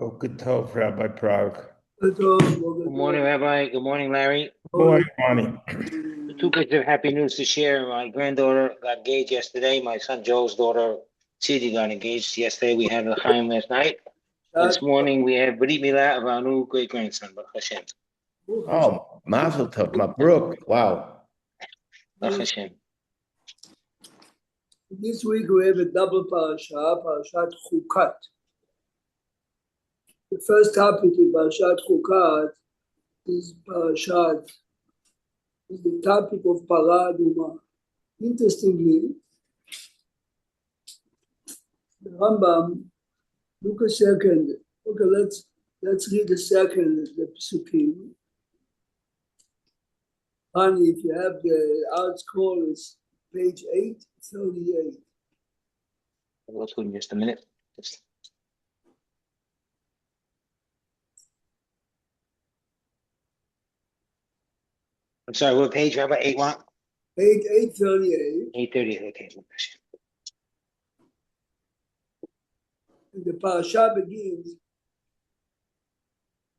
Boker Tov, Rabbi Prague. Good morning, Rabbi. Good morning, Larry. Good morning. Two bits of happy news to share. My granddaughter got engaged yesterday. My son Joe's daughter, Tzidi, got engaged yesterday. We had L'chaim last night. This morning we had Brit Milah of our new great-grandson, Baruch Hashem. Oh, Mazel Tov, Mabruk. Wow. Baruch Hashem. This week we have a double Parashat Chukat. The first topic in Parashat Chukat is the topic of Para Aduma. Interestingly, the Rambam, look a second. Okay, let's read a second, the Psukim. Honey, if you have the art scroll, it's page 838. I'll go through in just a minute. I'm sorry, what page, Rabbi? 8 what? 838. 838, okay. And the parasha begins,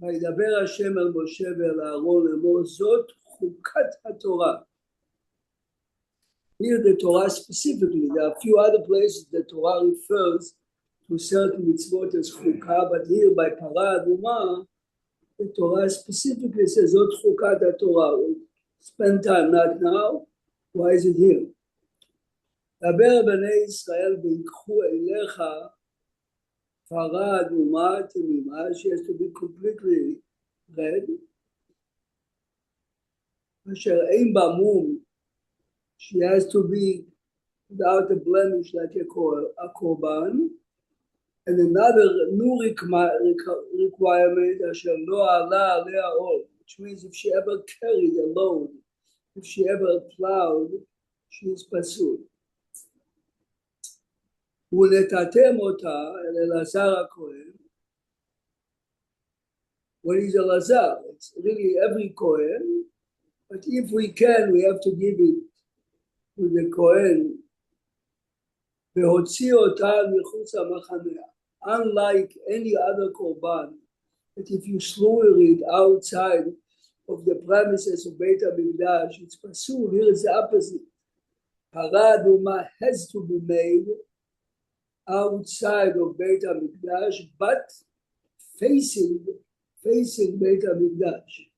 וידבר השם אל משה ואל אהרון לאמור זאת חוקת התורה. Here the Torah specifically, there are a few other places the Torah refers to certain mitzvot as chukah, but here by Para Aduma, the Torah specifically says זאת חוקת התורה. We'll spend time, not now. Why is it here? דבר בני ישראל ויקחו אליך Para Aduma Temima, she has to be completely red. Asher ein ba mum, she has to be without a blemish like a korban. And another new requirement, asher lo ala alea ol, which means if she ever carried a load, if she ever plowed, she is pasul. ולתתם אותה אל אלעזר הכהן. What is Elazar? It's really every Kohen, but if we can, we have to give it to the Kohen. והוציא אותה מחוץ המחנה. Unlike any other korban, that if you slaughter it outside of the premises of Beit HaMikdash, it's pasul. Here is the opposite. Para Aduma has to be made outside of Beit HaMikdash, but facing Beit HaMikdash.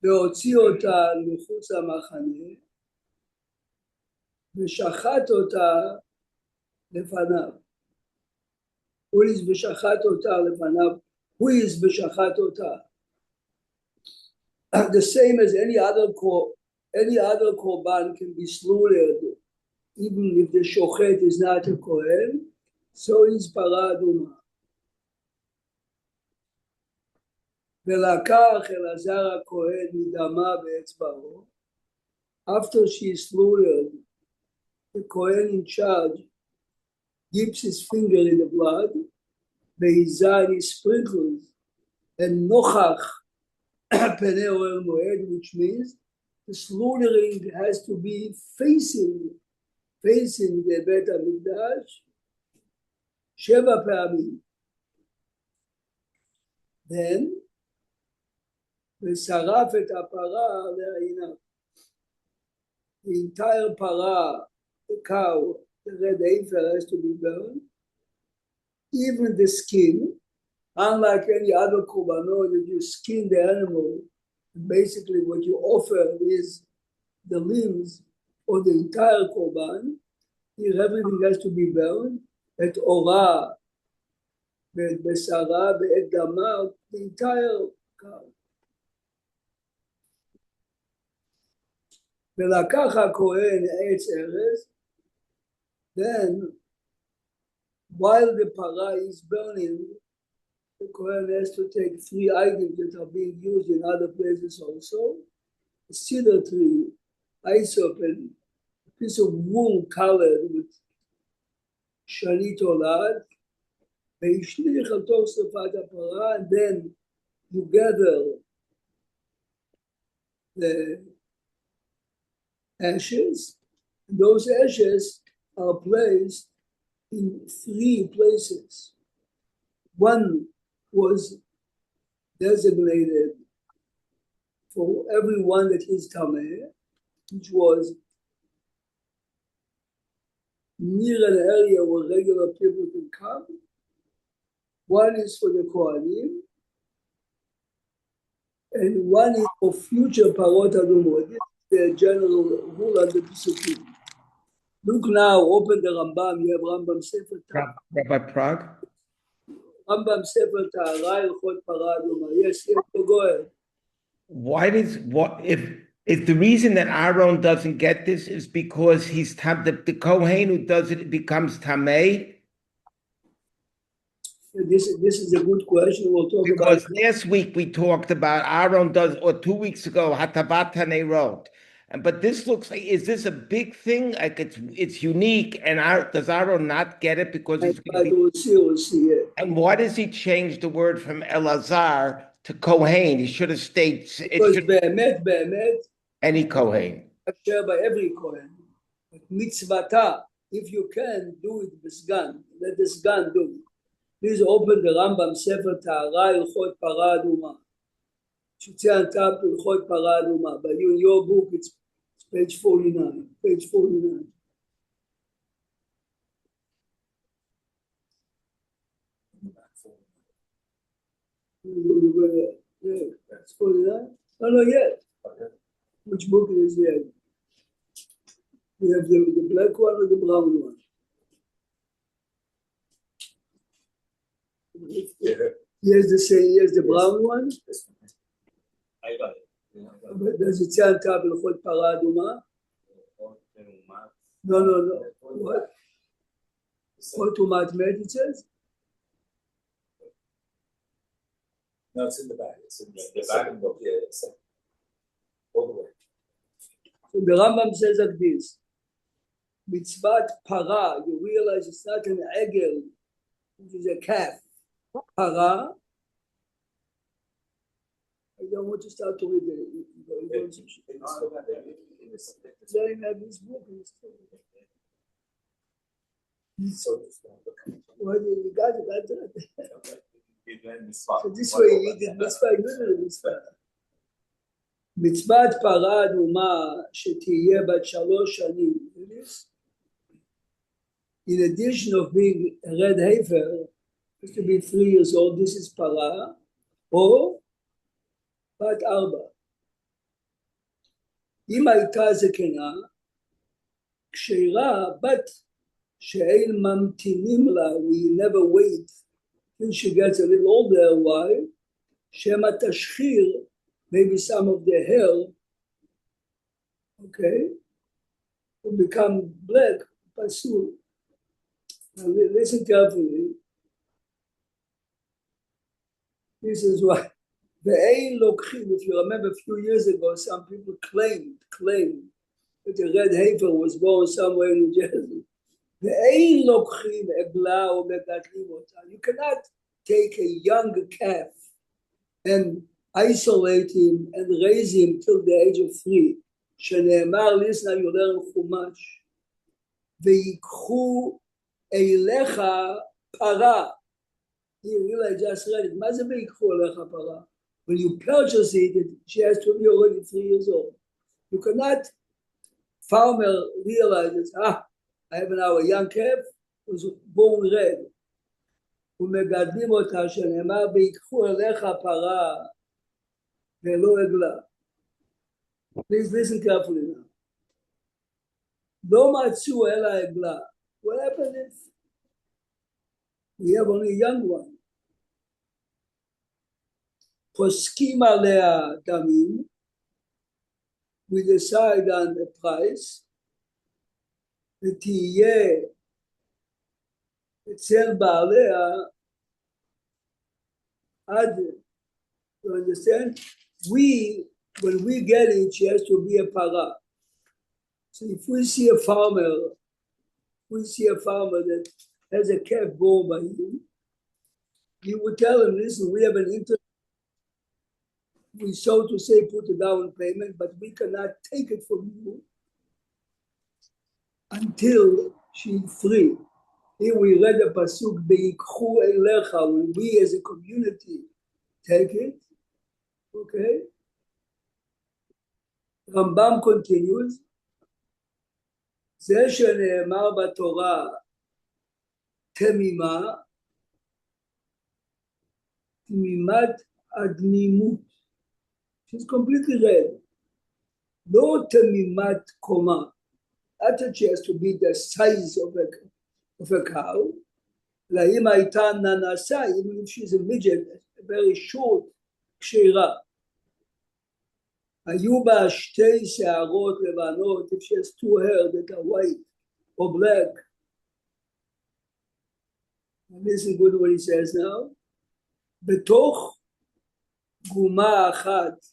והוציא אותה מחוץ המחנה, ושחט אותה לפניו. Who is ושחט אותה לפניו? Who is ושחט אותה? The same as any other korban can be slaughtered, even if the shochet is not a Kohen, so is Para Aduma. ולקח אלעזר הכהן מדמה באצבעו. After she is slaughtered, the Kohen in charge dips his finger in the blood, והזן he sprinkles, and נוכח פני אוהל מועד, which means the slaughtering has to be facing the Beit HaMikdash 7 פעמים. Then, ושרף את הפרה לעיניו. The entire para, the cow, the red heifer has to be burned. Even the skin, unlike any other korbanot that you skin the animal, basically what you offer is the limbs or the entire korban. Here everything has to be burned. At ora, at besara, at dama, the entire cow. ולקח הכהן עץ ארז, then while the para is burning, the Kohen has to take 3 items that are being used in other places also: a cedar tree, hyssop, and a piece of wool covered with shalit olad, והשליך על תוך שרפת הפרה, and then you gather the ashes. Those ashes are placed in 3 places. one was designated for everyone that is Tameh, which was near an area where regular people can come. One is for the Kohanim, and one is for future Parot Adumot. This is the general rule under Pesukim. Look now, open the Rambam. You have Rambam Sefer Tahara. Rabbi Prague? Rambam Sefer Tahara, Ilchot Parah Adumah. Yes, go ahead. Why does what if the reason that Aaron doesn't get this is because he's the Kohen who does it becomes Tameh? This is a good question. We'll talk Because about last week we talked about Aaron does, or 2 weeks ago, Hatavat Hanerot. But this looks like, is this a big thing? Like it's unique, and does Aaron not get it because he's going to be? We'll see it. And why does he change the word from Elazar to Kohen? He should have stayed. It Because should Be'emet, any Kohen. shared by every Kohen. But mitzvata, if you can, do it b'sgan. Let the sgan do it. Please open the Rambam Sefer Tahara, Ilchot Parah Adumah. Should say on top Ilchot Parah Adumah. But in your book, it's page 49. Page 49. That's 49? No, not yet. Which book is there? We have the black one or the brown one? Here's the brown one. I got it. But does it say on top Ilchot Parah Adumah? No. What? What Tumat Met it says? No, it's in the back. It's in the back book. Yeah, it's all the way. So the Rambam says like this. Mitzvat Parah, you realize it's not an egel, which is a calf. Parah. I don't want to start to read it. Let him have his book. Well, you got it. So this way he did mitzvah, good mitzvah. Mitzvat Parah Adumah שתהיה בת 3 שנים. In addition of being a red heifer, has to be 3 years old, this is Parah, or בת 4. אם הייתה זקנה, כשרה בת שאין ממתינים לה, we never wait till she gets a little older. Why? Shema tashchir, maybe some of the hair, okay, will become black, pasul. Now listen carefully. This is why the Ein Lokchim, if you remember a few years ago, some people claimed that the red heifer was born somewhere in New Jersey. The Ein Lokchim Egla or Megatlim. You cannot take a young calf and isolate him and raise him till the age of 3. שנאמר, listen, you learn Chumash. ויקחו אליך פרה. You realize, just read it. מה זה ויקחו אליך פרה? When you purchase it, she has to be already 3 years old. You cannot, farmer realizes, I have now a young calf who's born red. ומגדלים אותה שנאמר ויקחו אליך פרה ולא עגלה. Please listen carefully now. לא מצאו אלא עגלה. What happened if we have only a young one? פוסקים עליה דמים. We decide on the price. ותהיה אצל בעליה עד, you understand? When we get it, she has to be a para. So if we see a farmer that has a calf born by him, you would tell him, listen, we have an interest. We, so to say, put a down payment, but we cannot take it from you until she's free. If we read the pasuk Beikhu Elecha, when we as a community take it, okay? Rambam continues, זה שנאמר בתורה תמימה, תמימת הדמימות, she's completely red. לא תמימת קומה, not that she has to be the size of a cow, אלא אם הייתה ננסה, even if she's a midget, very short, כשרה. היו בה שתי שערות לבנות, if she has two hair that are white or black. And listen good what he says now. בתוך גומה אחת,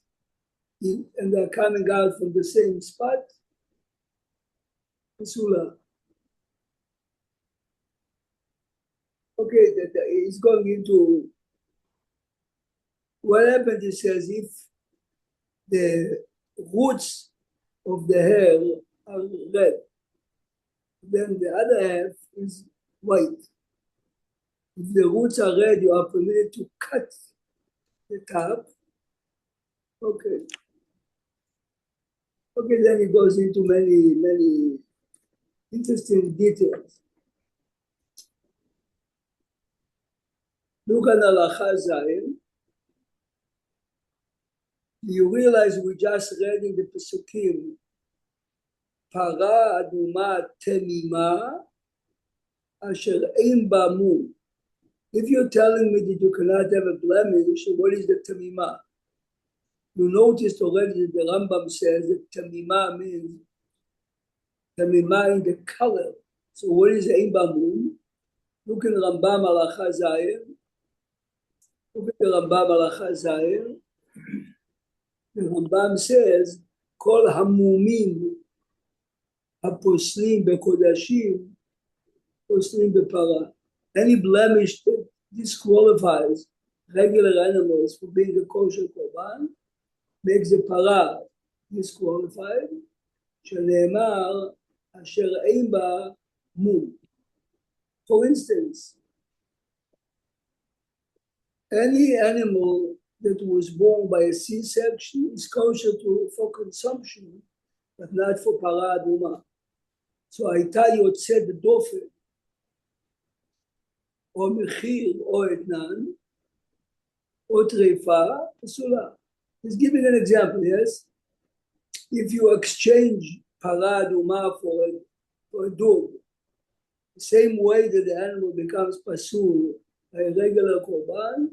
and they're coming out from the same spot, פסולה. Okay, he's going into what happened. He says if the roots of the hair are red, then the other half is white. If the roots are red, you are permitted to cut the top. Okay. Okay, then he goes into many interesting details. Look at Halacha Zayin. You realize we just read in the Pesukim, Para Aduma Temima, Asher Ein Ba Mum. If you're telling me that you cannot have a blemish, what is the Temima? You noticed already that the Rambam says that Temima means Temima in the color. So what is Ein Ba Mum? Look in Rambam Halacha Zayin. Look at the Rambam Halacha Zayin. The Rambam says, Kol hamumim haposlim bekodashim, poslim bepara. Any blemish that disqualifies regular animals for being a kosher korban makes the para disqualified. Shneimar asher ein ba mum. For instance, any animal that was born by a C-section is kosher for consumption, but not for para aduma. So הייתה יוצאת דופן, או מחיר או אתנן, או טריפה, פסולה. He's giving an example, yes? If you exchange para aduma for a dog, the same way that the animal becomes pasul by a regular korban,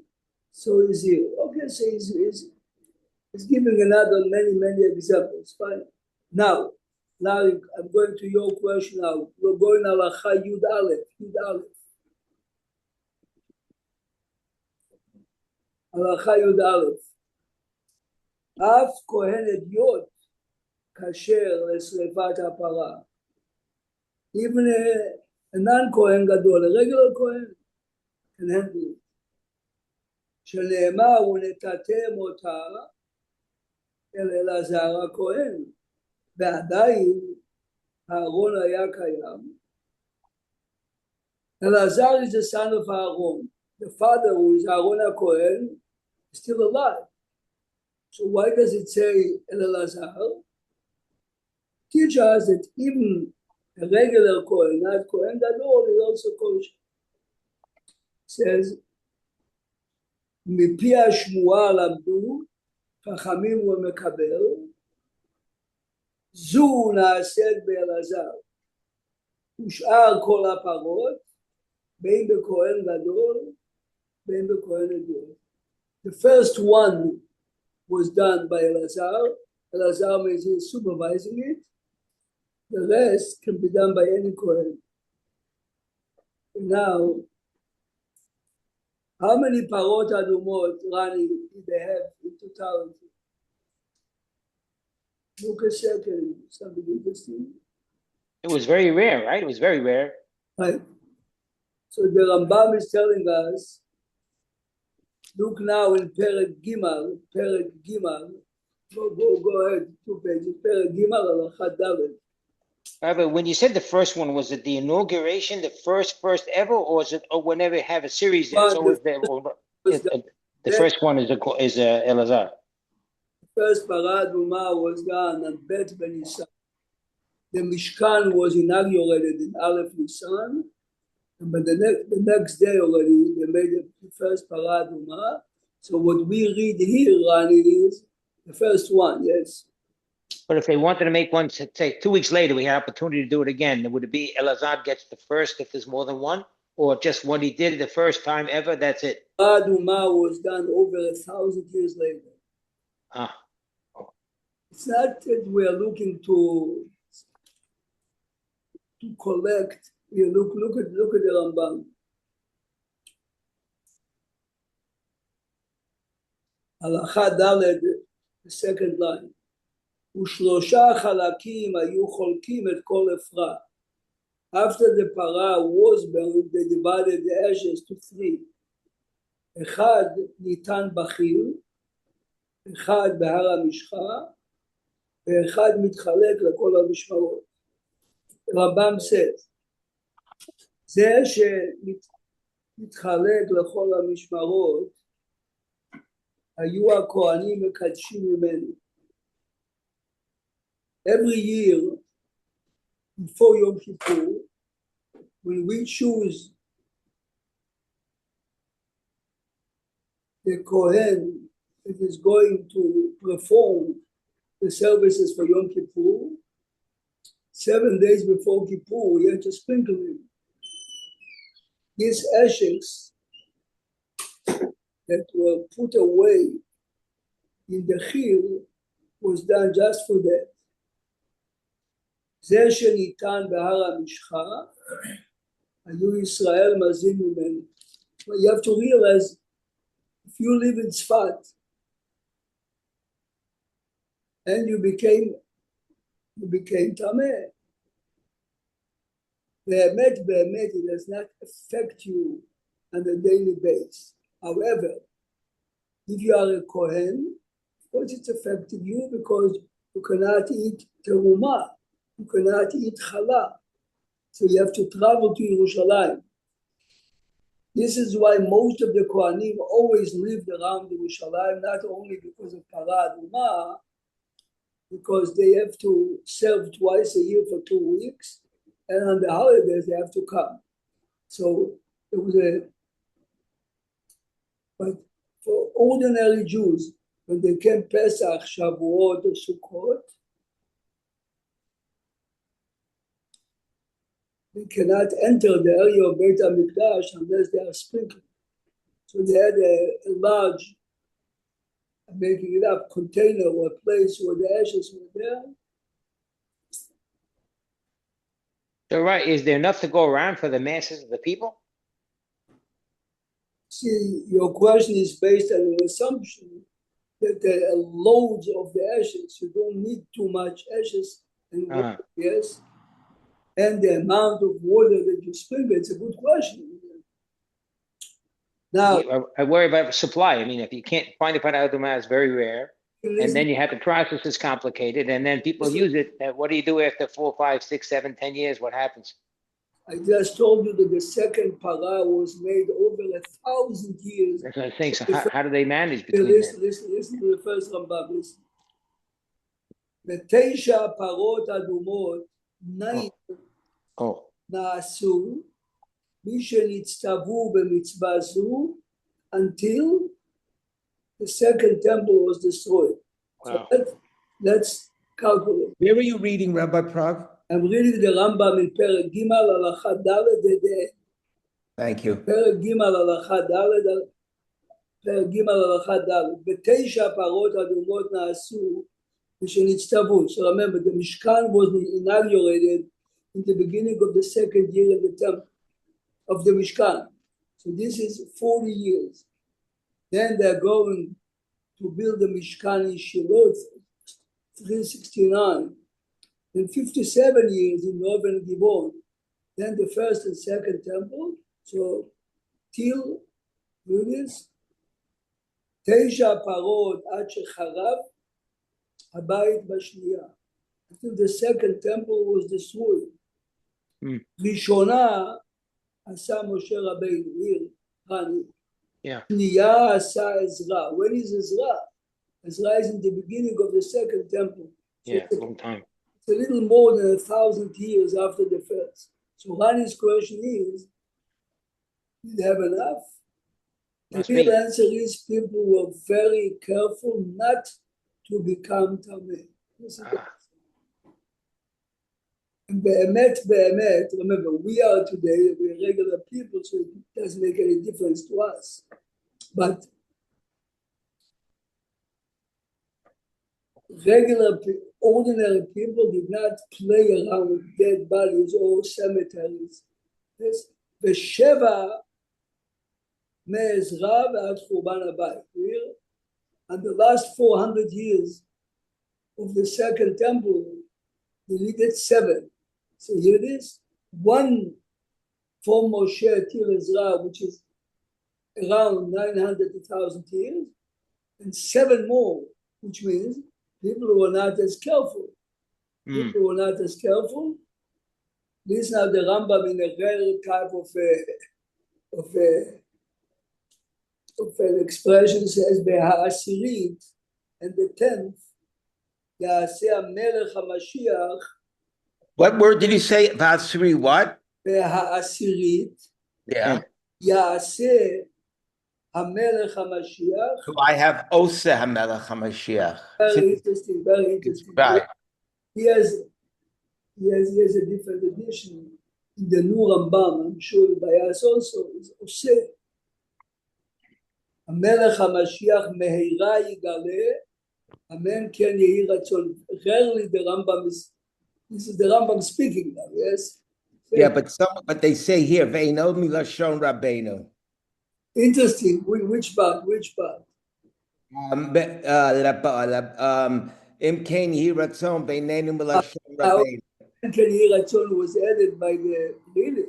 so is he. Okay, so he's giving another many examples. Fine. Now I'm going to your question now. We're going Halacha Yud Aleph. Halacha Yud Aleph. Af kohenet yod kasher lesrefat hapara. Even a non-kohen gadol, a regular kohen, can handle it. שנאמר ונתתם אותה אל אלעזר הכהן, ועדיין הארון היה קיים. Elazar is the son of Aaron. The father, who is Aaron HaKohen, is still alive. So why does it say El Elazar? Teach us that even a regular Kohen, not Kohen Gadol, is also kosher. It says, מפי השמועה למדו, חכמים ומקבל, זו נעשית באלעזר. ושאר כל הפרות, בין בכהן גדול, בין בכהן גדול. The first one was done by Elazar. Elazar is supervising it. The rest can be done by any Kohen. Now, how many parot adumot, Rani, did they have in totality? Look a second, something interesting. It was very rare, right? It was very rare. Right. So the Rambam is telling us, look now in Perek Gimal, go ahead, 2 pages, Perek Gimal, Halacha Dalet. But when you said the first one, was it the inauguration, the first ever, or is it, or whenever you have a series? Well, It's always there. The first one is Elazar. First Parah Adumah was done on Bet Benisan. The Mishkan was inaugurated in Aleph Nisan, and by the next day already they made the first Parah Adumah. So what we read here, Rani, is the first one, yes. But if they wanted to make one, say 2 weeks later, we had opportunity to do it again, would it be Elazar gets the first if there's more than one? Or just what he did the first time ever, that's it? Parah Adumah was done over 1,000 years later. Ah. It's not that we are looking to collect. You look at the Rambam. Halacha Daled, the second line. Ushlosha chalakim hayu cholkim et kol efra. After the parah was burned, they divided the ashes to three. Echad nitan bachil, echad behar hamishcha, ואחד מתחלק לכל המשמרות. רבם says, זה שמתחלק לכל המשמרות, היו הכהנים מקדשים ממנו. Every year, before Yom Kippur, when we choose the Kohen that is going to perform the services for Yom Kippur, 7 days before Kippur, we have to sprinkle him. These ashes that were put away in the Chil was done just for that. זה שניתן בהר המשחה, היו ישראל מזין ממנו. You have to realize, if you live in Tzfat, and you became Tameh. Be'emet, it does not affect you on a daily basis. However, if you are a Kohen, of course it's affecting you because you cannot eat terumah, you cannot eat challah. So you have to travel to Yerushalayim. This is why most of the Kohanim always lived around Yerushalayim, not only because of Parah Adumah, because they have to serve twice a year for 2 weeks, and on the holidays they have to come. So it was but for ordinary Jews, when they came Pesach, Shavuot, or Sukkot, they cannot enter the area of Beit HaMikdash unless they are sprinkled. So they had a large, making it up, container or place where the ashes were there. So right, is there enough to go around for the masses of the people? See, your question is based on an assumption that there are loads of the ashes. You don't need too much ashes, and yes, and the amount of water that you sprinkle. It's a good question. Now, I worry about supply. I mean, if you can't find the Parah Adumah, it's very rare. And then you have the process is complicated, and then people use it. What do you do after 4, 5, 6, 7, 10 years? What happens? I just told you that the second parah was made over 1,000 years. That's what I think. So how do they manage between listen to the first Rambam. Listen. The Teisha Parot Adumot, 9 נעשו, מי שנצטוו במצווה זו, until the second temple was destroyed. Wow. So let's calculate. Where are you reading, Rabbi Prav? I'm reading the Rambam in Perek Gimal Halacha Daled at the end. Thank you. Perek Gimal Halacha Daled, Perek Gimal Halacha Daled. ב9 פרות אדומות נעשו ושנצטוו. So remember, the Mishkan was inaugurated in the beginning of the second year of the temple of the Mishkan. So this is 40 years. Then they're going to build the Mishkan in Shiloh, 369. Then 57 years in Northern Givon. Then the first and second temple. So till Yunis, 9 parot ad shecharav habayit bashniya. until the second temple was destroyed. Mm. עשה משה רבינו, here, honey. Yeah. שנייה עשה עזרא. When is Ezra? Ezra is in the beginning of the second temple. So Yeah, long time. it's a little more than 1,000 years after the first. So Hani's question is, did they have enough? The real answer is people were very careful not to become Tameh. And Be'emet, remember, we are today, we're regular people, so it doesn't make any difference to us. But ordinary people did not play around with dead bodies or cemeteries. Yes. Vesheva me'ezra ve'ad churban habayit. And the last 400 years of the second temple, they needed 7. So here it is, 1 from Moshe till Ezra, which is around 900 to 1,000 years, and 7 more, which means people were not as careful. People were not as careful. Listen how the Rambam in a rare type of an expression says, Beha'asirit, and the 10th, Ya'aseh HaMelech HaMashiach. What word did you say? Vasri what? Beha'asirit. Yeah. Ya'aseh HaMelech HaMashiach. So I have Oseh HaMelech HaMashiach. Very interesting, very interesting. Right. He has a different edition in the New Rambam. I'm sure Bayas also is Oseh. המלך המשיח מהירה יגלה, אמן כן יהי רצון. Rarely the Rambam this is the Rambam speaking now, yes? Yeah, but they say here, Ve'eno milashon Rabbeinu. Interesting. Which part? Im kain yehi ratzon Ve'enenu milashon Rabbeinu. Ken yehi ratzon was added by the, really?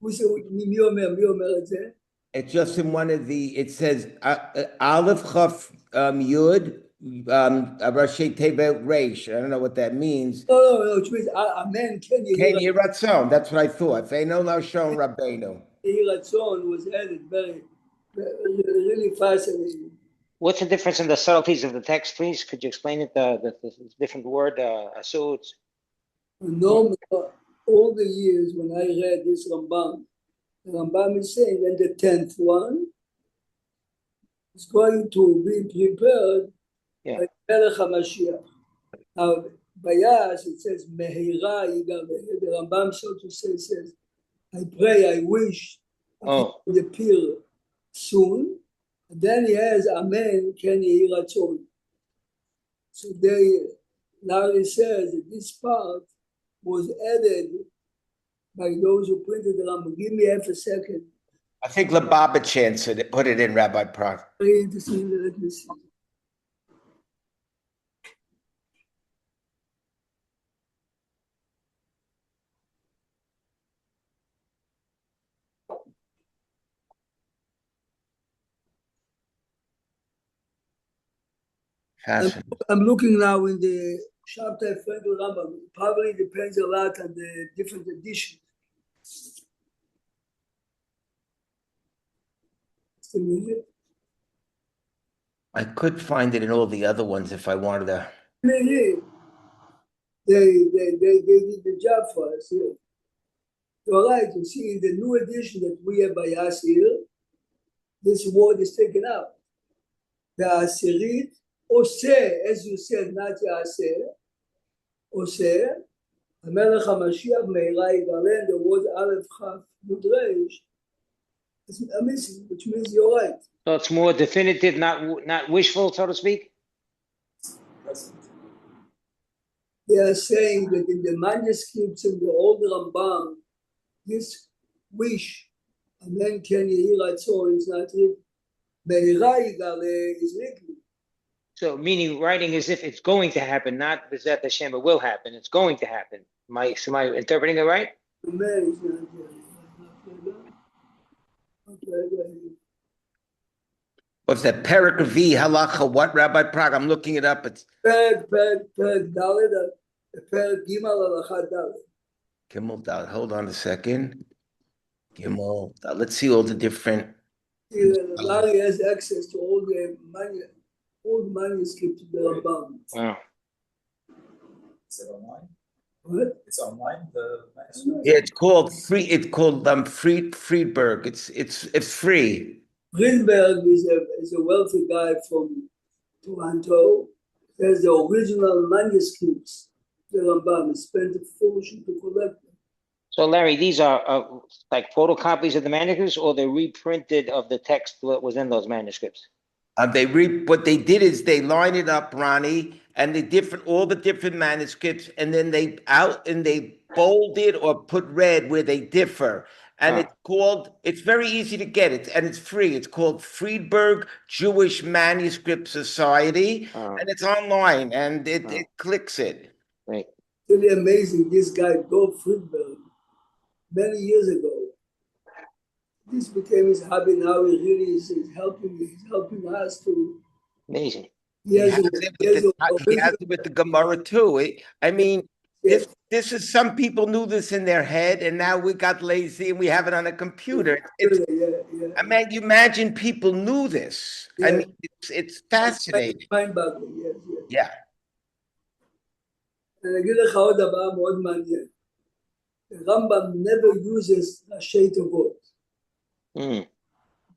מי אומר את זה? It's just in one of the, it says, Aleph Chaf Yud, Rashi Tevet Reish. I don't know what that means. No, which means, Amen, Ken Yehi Ratzon, that's what I thought. Ve'eno Lashon Rabbeinu. Yehi Ratzon was added, really fascinating. What's the difference in the subtleties of the text, please? Could you explain it, the different word, asut? No, all the years when I read this Rambam, the Rambam is saying that the 10th one is going to be prepared by Melech HaMashiach. Now, Bayas, it says, Mehira Yigaleh. The Rambam, so to say, says, I pray, I wish it would appear soon. And then he has, Amen, Ken Yehi Ratzon. So Larry says that this part was added by those who printed the Rambam. Give me half a second. I think Lubavitch put it in, Rabbi Pratt. Very interesting. Let me see. I'm looking now in the Shabtai Frankel Rambam. It probably depends a lot on the different editions. I could find it in all the other ones if I wanted to. They did the job for us here. You're right. You see, in the new edition that we have by us here, this word is taken out. The Asirit, Oseh, as you said, not Yaseh, Oseh, Melech HaMashiach Meira Yigalen, the word Aleph Chaf Yud Reish, is missing, which means you're right. So it's more definitive, not wishful, so to speak? They are saying that in the manuscripts in the old Rambam, this wish, Amen Ken Yehi Ratzon, is not written. Meira Yigalen is written. So meaning writing as if it's going to happen, not B'ezrat Hashem, it will happen. It's going to happen. Am I interpreting it right? What's that? Perek V halacha. What, Rabbi Prague? I'm looking it up. It's פרק ד', פרק ג' הלכה ד'. Gimel Dal. Hold on a second. Gimel Dal. Let's see all the different. Larry has access to all the old manuscripts of the Rambam. Wow. Is it online? What? It's online, the manuscript? Yeah, it's called Friedberg. It's free. Greenberg is a wealthy guy from Toronto. He has the original manuscripts of the Rambam. He spent a fortune to collect them. So Larry, these are like photocopies of the manuscripts, or they're reprinted of the text that was in those manuscripts? What they did is they line it up, Ronnie, and all the different manuscripts, and then they bolded or put red where they differ. And it's very easy to get it, and it's free. It's called Friedberg Jewish Manuscript Society, and it's online, and it clicks it. Right. It's really amazing. This guy, Dov Friedberg, many years ago, this became his hobby. Now he really is helping us to. Amazing. He has it with the Gemara too. I mean, this is, some people knew this in their head, and now we got lazy and we have it on a computer. I mean, you imagine people knew this. Yeah. I mean, it's fascinating. Mind-boggling, yes. Yeah. And I give you עוד דבר מאוד מעניין. The Rambam never uses ראשי תיבות.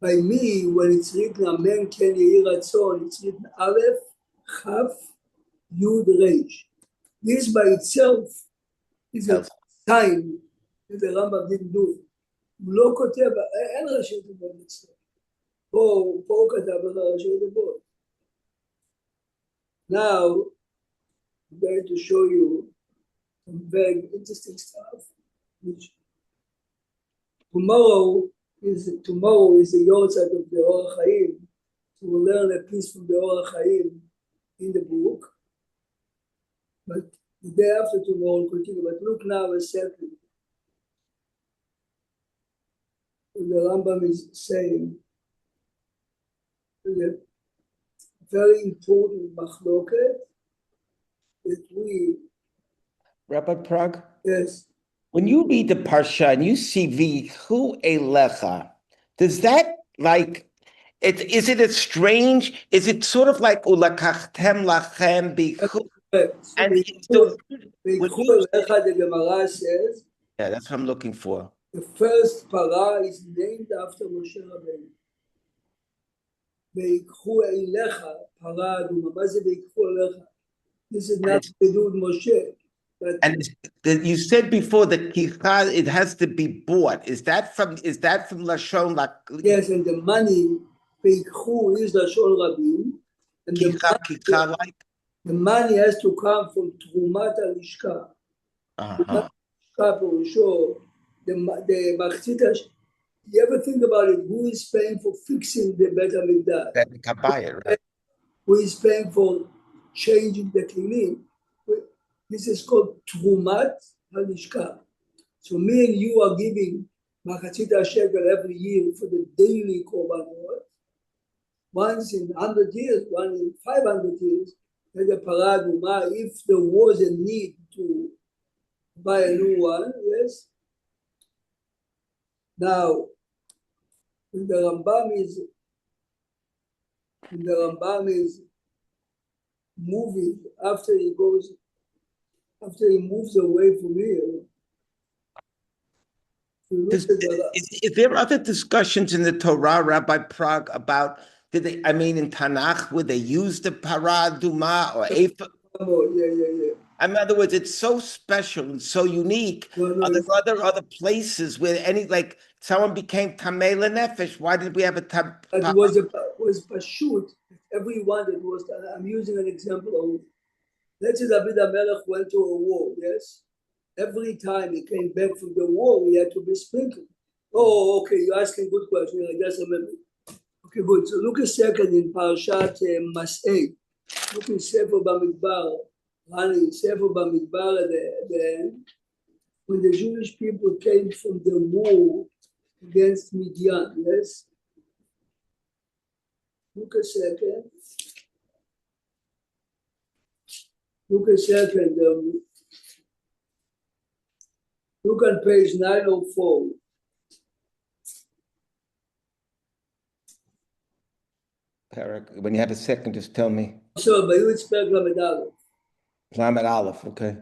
By me, when it's written, Amen, Ken Yehi Ratzon, it's written Aleph, Chaf, Yud, Reish. This by itself is a sign that the Rambam didn't do it. הוא לא כותב, אין ראשי תיבות אצלו. פה הוא כתב על ראשי תיבות. Now, I'm going to show you some very interesting stuff. Which tomorrow is the Yortzeit of the Orach Chaim. So we'll learn a piece from the Orach Chaim in the book. But the day after tomorrow we'll continue. But look now a second. The Rambam is saying that very important machloket that we. Rabbi Prague? Yes. When you read the Parsha and you see V'yichu Elecha, does that is it a strange, is it sort of like Ulakachtem Lachem B'yichu? And the Gemara says, yeah, that's what I'm looking for. The first para is named after Moshe Rabbeinu. V'yichu Elecha, para aduma. מה זה ויקחו אליך? This is not to do with Moshe. And you said before that kicha, it has to be bought. Is that from Lashon? Yes, and the money peikhu is Lashon Rabin, and kicha, the money has to come from Trumat Alishka. The Machzita. You ever think about it? Who is paying for fixing the Bet HaMikdash? Right? Who is paying for changing the Kelim? This is called Trumat HaLishka. So me and you are giving Machatzita shekel every year for the daily korbanot. Once in 100 years, once in 500 years, there's a paraduma. If there was a need to buy a new one, yes. Now, when the Rambam is moving, after he moves away from here. Is there other discussions in the Torah, Rabbi Prague, about in Tanakh, would they use the paraduma or ephah? Yeah. In other words, it's so special and so unique. Are there other places where someone became Tamei Lenefesh? Why did we have a tam? It was pashut. Everyone that was. I'm using an example of. Let's say David HaMelech went to a war, yes? Every time he came back from the war, he had to be sprinkled. Oh, okay, you're asking a good question. I just remember. Okay, good. So look a second in Parashat Mas'ei. Look in Sefer Bamidbar. Rani, Sefer Bamidbar at the end. When the Jewish people came from the war against Midian, yes? Look a second. Look a second. Look on page 904. Parak, when you have a second, just tell me. So, but you expect Lamed Aleph. Lamed Aleph, okay.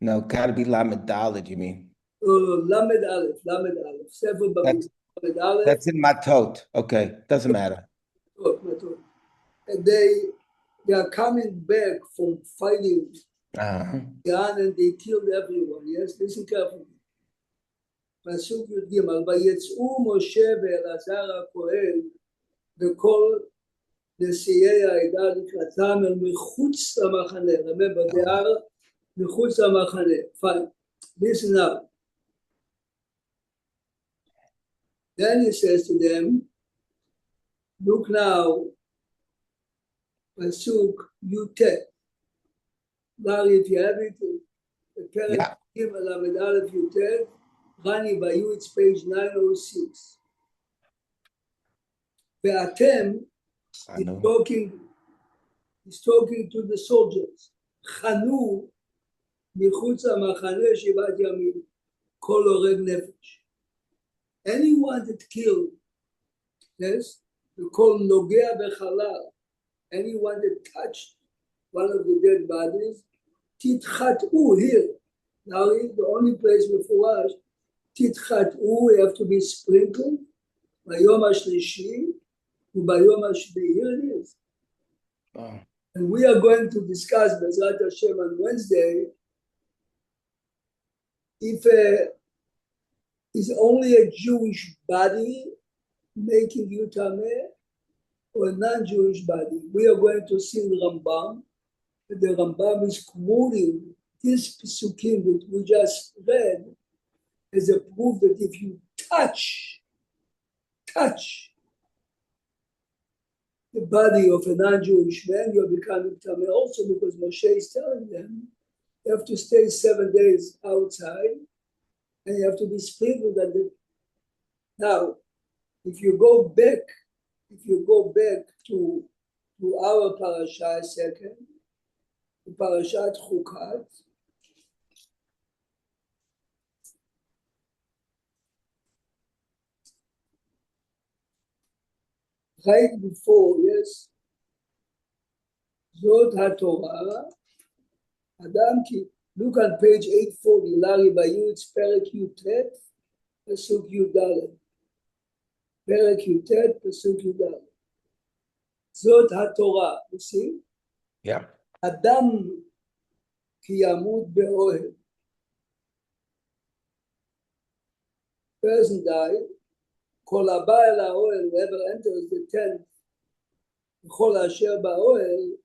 No, gotta be Lamed Daled, you mean? Lamed Aleph. Sefer Babin. Lamed Aleph. That's in Matot. Okay, doesn't matter. And they are coming back from fighting Uh-huh. Iran and they killed everyone. Yes, listen carefully. פסוק י"ג, ויצאו משה ואלעזר הכהן וכל נשיאי העדה לקראתם אל מחוץ למחנה. Remember, they are מחוץ למחנה. Fine. Listen up. Then he says to them, look now, פסוק י"ט. Larry, if you have it, פרק ג' ל"א י"ט, Rani by you, it's page 906. Ve'atem he's talking to the soldiers. Chanu michutz ha'machane shivat yamim kol oreg nefesh. Anyone that killed, yes, we call nogea bechalal. Anyone that touched one of the dead bodies, titchatu here. Now, the only place before us, תתחטאו, we have to be sprinkled, ביום השלישי וביום השביעי. Here it is. And we are going to discuss Bezrat Hashem on Wednesday if is only a Jewish body making you tameh or a non-Jewish body. We are going to see the Rambam. The Rambam is quoting this Pesukim that we just read as a proof that if you touch the body of a non-Jewish man, you're becoming tameh also, because Moshe is telling them you have to stay 7 days outside and you have to be sprinkled at the. Now, if you go back to our parasha second, the Parashat Chukat, right before, yes, Zot HaTorah, Adam ki, look on page 840, Larry, by you, it's Perek Yutet, Pasuk Yudalet. Perek Yutet, Pasuk Yudalet. Zot HaTorah, you see? Yeah. Adam ki yamut be'ohel. Person died. כל הבא אל האוהל, whoever enters the tent, וכל אשר באוהל,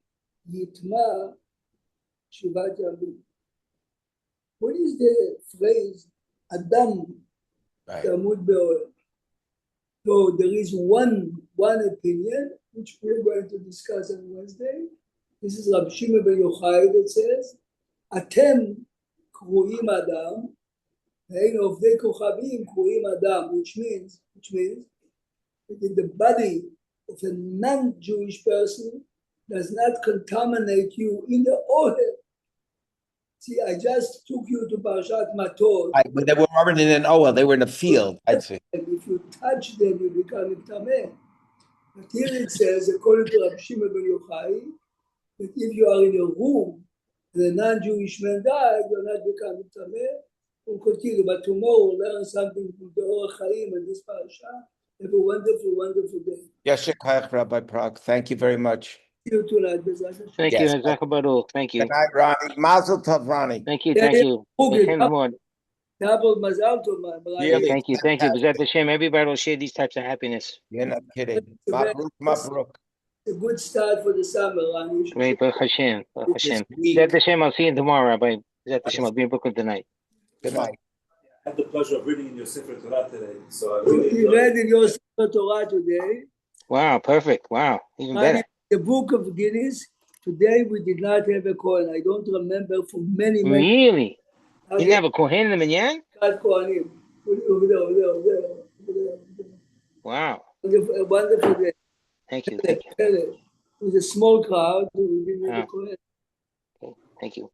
יטמע שבעת ימים. What is the phrase, אדם ימות באוהל? So there is one opinion, which we're going to discuss on Wednesday. This is Rabbi Shimon ben Yochai that says, אתם קרואים אדם, and of the Kochavim Kurim Adam, which means that the body of a non-Jewish person does not contaminate you in the Ohel. See, I just took you to Parashat Matot. But they were already in an Ohel, they were in a field, I'd say. And if you touch them, you become tameh. But here it says, according to Rabbi Shimon ben Yochai, that if you are in a room and a non-Jewish man died, you're not becoming tameh. We'll continue, but tomorrow we'll learn something from the Orach Chaim and this parasha. Have a wonderful, wonderful day. Yashik Hayach, Rabbi Prague. Thank you very much. See you tonight, Bezrat Hashem. Thank Yes. you, Hazaka Baruch. Thank you. Good night, Ronnie. Mazel tov, Ronnie. Thank you. Okay, Thank you. double mazal tov, man. Yeah. Thank you. B'ezrat Hashem, everybody will share these types of happiness. You're not kidding. Mabruk. It's a good start for the summer, Rani. Great, Baruch Hashem. Baruch Hashem. week. B'ezrat Hashem, I'll see you tomorrow, Rabbi. B'ezrat Hashem, I'll be in Brooklyn tonight. Good night. I had the pleasure of reading in your Sefer Torah today, so I You really read in your Sefer Torah today. Wow, perfect. Wow, even Rani, better. the book of Guinness, today we did not have a Kohen. I don't remember for many Really? You didn't have a Kohen in the Minyan? Kohanim. Over there. Wow. Wonderful day. Thank you. Thank you. It was a small crowd. We didn't Yeah. have a Thank you.